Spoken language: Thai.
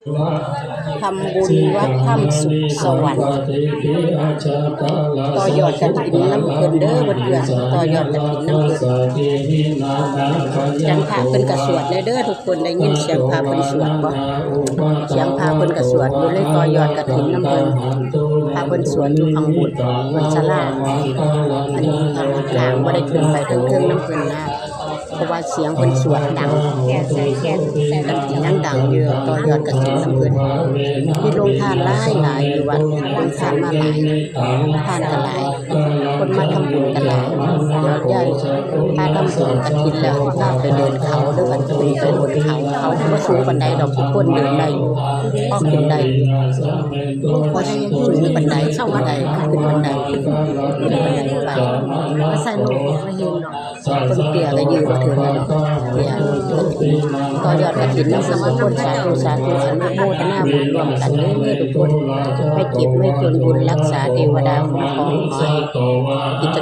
ทำบุญวัดถ้ำสุขสวรรค์ต่อยอดกฐินน้ำเพิ่นเด้อบ่เดือนต่อยอดกฐินน้ำเพิ่นจังพระเพิ่นก็สวดเด้อทุกคนได้ยินเสียงพระเพิ่นสวดบ่เสียงพระเพิ่นก็สวดอยู่เลยต่อยอดกฐินน้ำเพิ่นพระเพิ่นสวดอยู่ข้างบนบนศาลาอันนี้ข้างบ่ได้ขึ้นไปเทิงๆน้ำเพิ่นนะเพราะว่าเสียงเพิ่นสวดดังกฐินยังดังอยู่ต่อยอดกฐินน้ำเพิ่นมีโรงทานหลายอยู่วัดโรงทานมาหลายทานก็หลายคนมาทำบุญกันหลายยอดใหญ่ถ้าทำบุญกฐินแล้วถ้าไปเดินเขาหรือว่าขึ้นไปบนเขาบ่สูงปานใดดอกทุกคนเดินได้อยู่พอขึ้นได้อยู่พอได้ยังขึ้นบันไดเข้าบันไดขึ้นบันไดไปก็ใส่ลูกมาเห็นเนาะคนเปียก็ยืนมาถึงแล้วเปียต่อยอดกฐินนำสมาคมสาธุอนุโมทนาบุญร่วมกันเด้อทุกคนไม่เจ็บไม่จนบุญรักษาเทวดาคุ้มครองขอให้กิจ